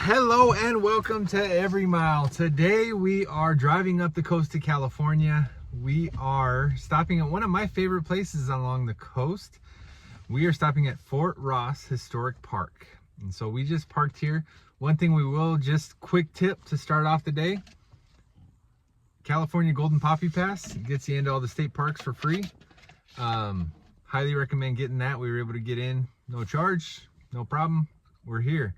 Hello and welcome to Every Mile. Today we are driving up the coast to California. We are stopping at one of my favorite places along the coast. We are stopping at Fort Ross Historic Park. And so we just parked here. One thing we will, just quick tip to start off the day. California Golden Poppy Pass gets you into all the state parks for free. Highly recommend getting that. We were able to get in, no charge, no problem. We're here.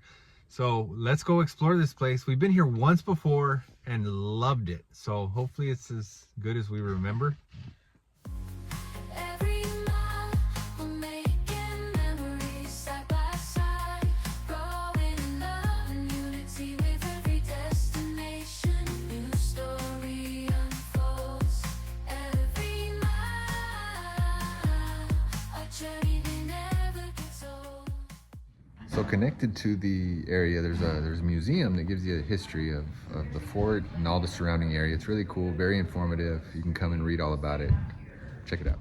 So let's go explore this place. We've been here once before and loved it. So hopefully it's as good as we remember. So connected to the area, there's a museum that gives you a history of the fort and all the surrounding area. It's really cool, very informative. You can come and read all about it. Check it out.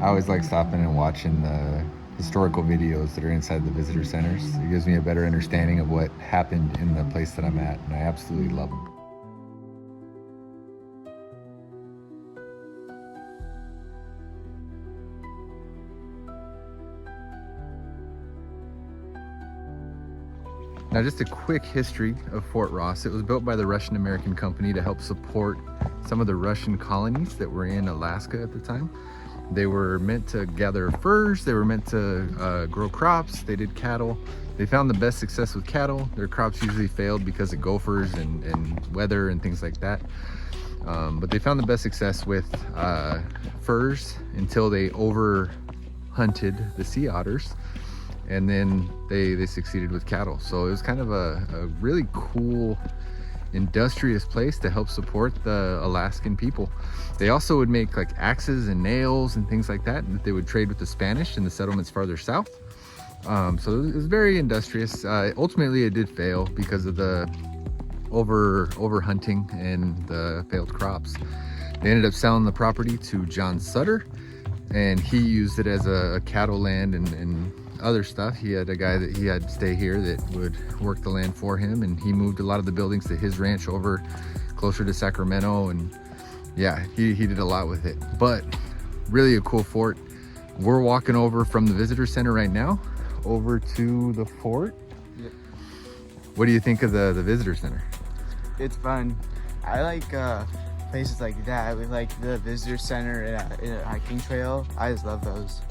I always like stopping and watching the historical videos that are inside the visitor centers. It gives me a better understanding of what happened in the place that I'm at, and I absolutely love them. Now, just a quick history of Fort Ross. It was built by the Russian-American company to help support some of the Russian colonies that were in Alaska at the time. They were meant to gather furs, they were meant to grow crops, they did cattle. They found the best success with cattle. Their crops usually failed because of gophers and weather and things like that. But they found the best success with furs until they overhunted the sea otters. And then they succeeded with cattle. So it was kind of a really cool, industrious place to help support the Alaskan people. They also would make like axes and nails and things like that, and they would trade with the Spanish in the settlements farther south. So it was very industrious. Ultimately it did fail because of the over hunting and the failed crops. They ended up selling the property to John Sutter, and he used it as a cattle land and other stuff. He had a guy that he had stay here that would work the land for him, and he moved a lot of the buildings to his ranch over closer to Sacramento, and yeah, he did a lot with it. But really a cool fort. We're walking over from the visitor center right now over to the fort. Yep. What do you think of the visitor center? It's fun. I like places like that. We like the visitor center and a hiking trail. I just love those.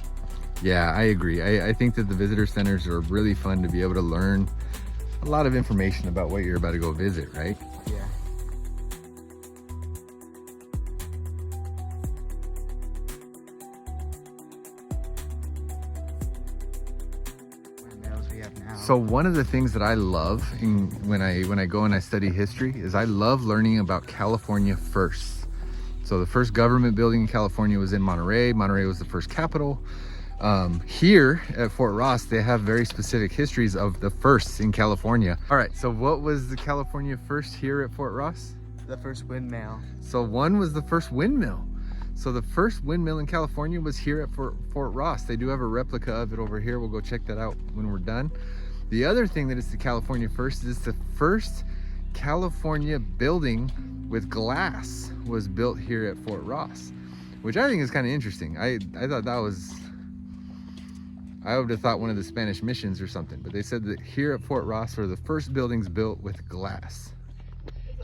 Yeah, I agree. I think that the visitor centers are really fun to be able to learn a lot of information about what you're about to go visit, right? Yeah. So one of the things that I love when I go and I study history is I love learning about California firsts. So the first government building in California was in Monterey. Monterey was the first capital. Here at Fort Ross, they have very specific histories of the firsts in California. All right, so what was the California first here at Fort Ross? The first windmill. So one was the first windmill. So the first windmill in California was here at Fort Ross. They do have a replica of it over here. We'll go check that out when we're done. The other thing that is the California first is the first California building with glass was built here at Fort Ross, which I think is kind of interesting. I thought that was, I would have thought one of the Spanish missions or something, but they said that here at Fort Ross are the first buildings built with glass.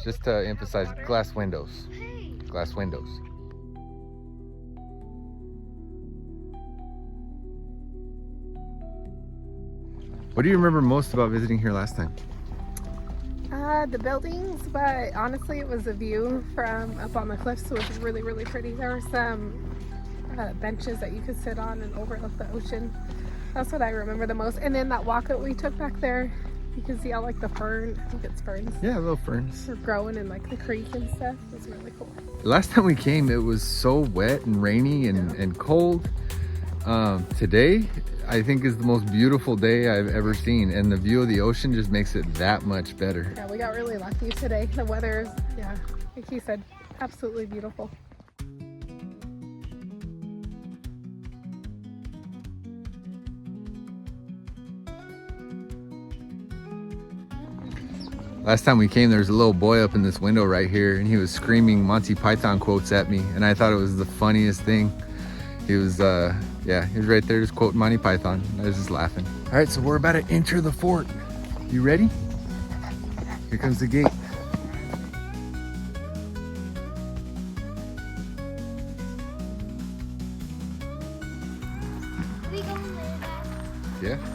Just to emphasize, glass windows. Glass windows. What do you remember most about visiting here last time? The buildings, but honestly it was the view from up on the cliffs. So it was really, really pretty. There were some benches that you could sit on and overlook the ocean. That's what I remember the most. And then that walk that we took back there, you can see all like the fern, I think it's ferns. Yeah, little ferns. Are growing in like the creek and stuff. It's really cool. Last time we came, it was so wet and rainy and cold. Today, I think is the most beautiful day I've ever seen, and the view of the ocean just makes it that much better. Yeah, we got really lucky today. The weather is, yeah, like he said, absolutely beautiful. Last time we came, there was a little boy up in this window right here, and he was screaming Monty Python quotes at me, and I thought it was the funniest thing. He was, yeah, he was right there just quoting Monty Python. I was just laughing. All right, so we're about to enter the fort. You ready? Here comes the gate. We go in there, Dad. Yeah.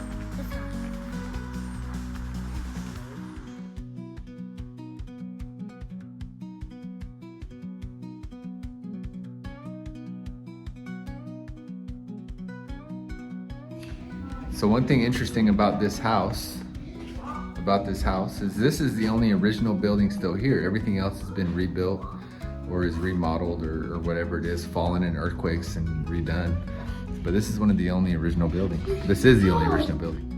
So one thing interesting about this house is this is the only original building still here. Everything else has been rebuilt or is remodeled or whatever it is, fallen in earthquakes and redone. But this is one of the only original buildings. This is the only original building.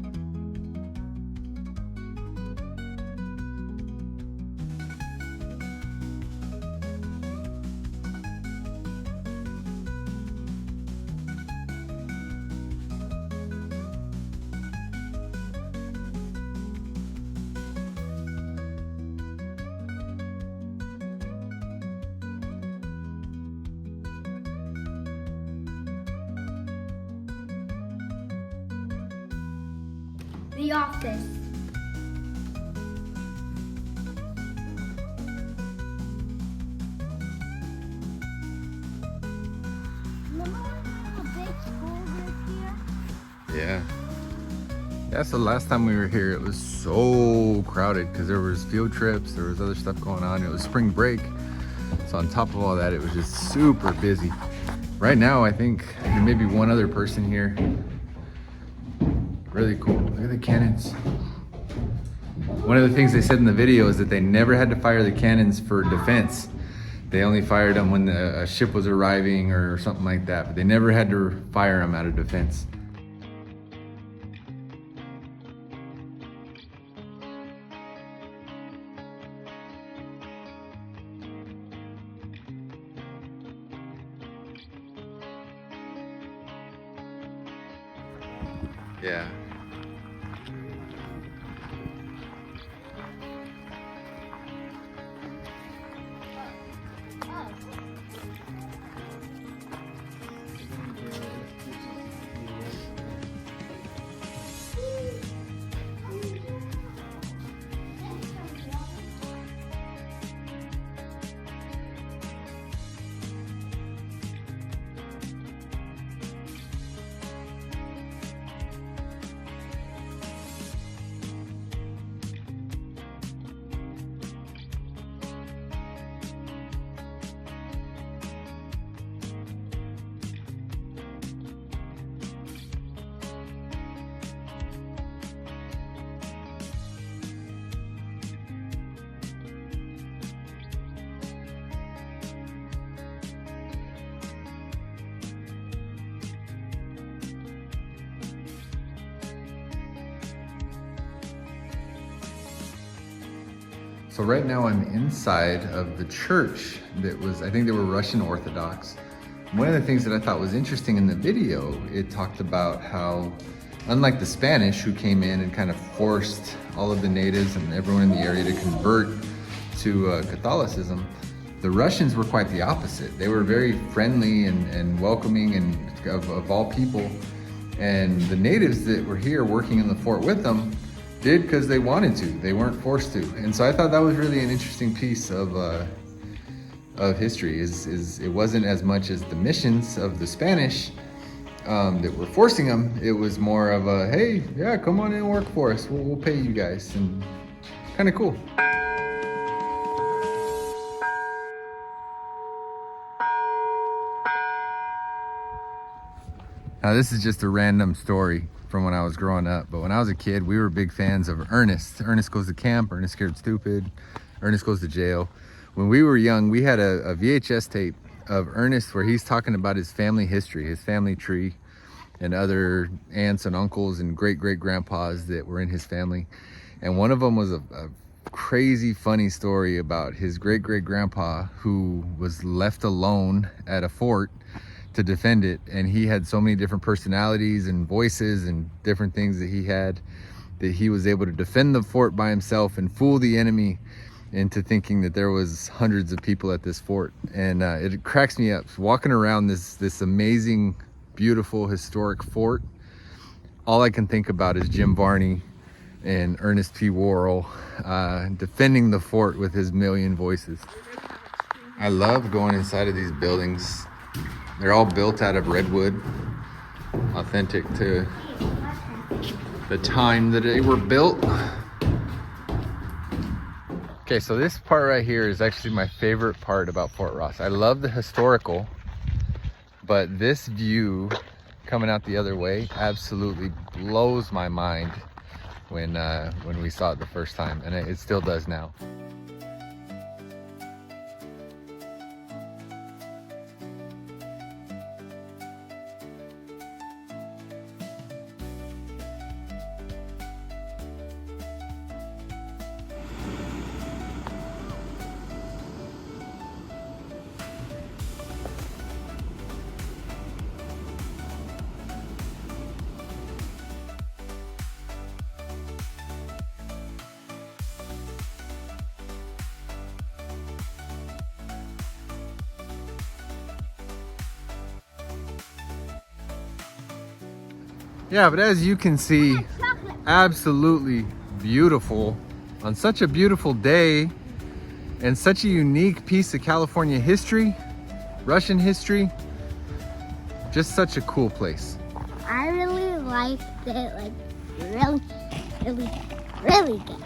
The office. Remember the big school right here? Yeah. Yeah, so last time we were here, it was so crowded because there was field trips, there was other stuff going on. It was spring break. So on top of all that, it was just super busy. Right now, I think there may be one other person here. Really cool. Look at the cannons. One of the things they said in the video is that they never had to fire the cannons for defense. They only fired them when a ship was arriving or something like that, but they never had to fire them out of defense. Yeah. So right now I'm inside of the church that was, I think they were Russian Orthodox. One of the things that I thought was interesting in the video, it talked about how, unlike the Spanish who came in and kind of forced all of the natives and everyone in the area to convert to Catholicism, the Russians were quite the opposite. They were very friendly and welcoming and of all people. And the natives that were here working in the fort with them did because they wanted to. They weren't forced to. And so I thought that was really an interesting piece of history. Is it wasn't as much as the missions of the Spanish that were forcing them. It was more of a, hey, yeah, come on in and work for us. We'll pay you guys. And kind of cool. Now this is just a random story from when I was growing up, but when I was a kid, we were big fans of Ernest. Ernest Goes to Camp, Ernest Scared Stupid, Ernest Goes to Jail. When we were young, we had a VHS tape of Ernest where he's talking about his family history, his family tree, and other aunts and uncles and great-great-grandpas that were in his family. And one of them was a crazy funny story about his great-great-grandpa who was left alone at a fort to defend it. And he had so many different personalities and voices and different things that he was able to defend the fort by himself and fool the enemy into thinking that there was hundreds of people at this fort. And it cracks me up walking around this amazing, beautiful, historic fort. All I can think about is Jim Varney and Ernest P. Worrell defending the fort with his million voices. I love going inside of these buildings. They're all built out of redwood, authentic to the time that they were built. Okay, so this part right here is actually my favorite part about Fort Ross. I love the historical, but this view coming out the other way absolutely blows my mind when we saw it the first time, and it still does now. Yeah, but as you can see, absolutely beautiful on such a beautiful day and such a unique piece of California history, Russian history. Just such a cool place. I really liked it, like really, really, really good.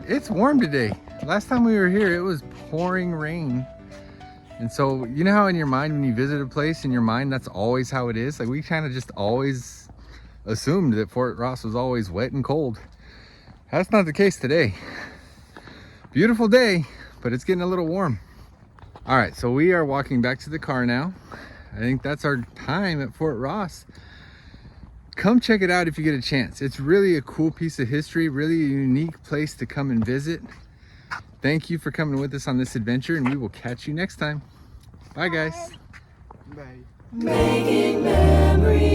It's warm today. Last time we were here, it was pouring rain. And so, you know how in your mind, when you visit a place, in your mind, that's always how it is? Like, we kind of just always assumed that Fort Ross was always wet and cold. That's not the case today. Beautiful day, but it's getting a little warm. All right, so we are walking back to the car now. I think that's our time at Fort Ross. Come check it out if you get a chance. It's really a cool piece of history, really a unique place to come and visit. Thank you for coming with us on this adventure, and we will catch you next time. Bye, guys. Bye. Making memories.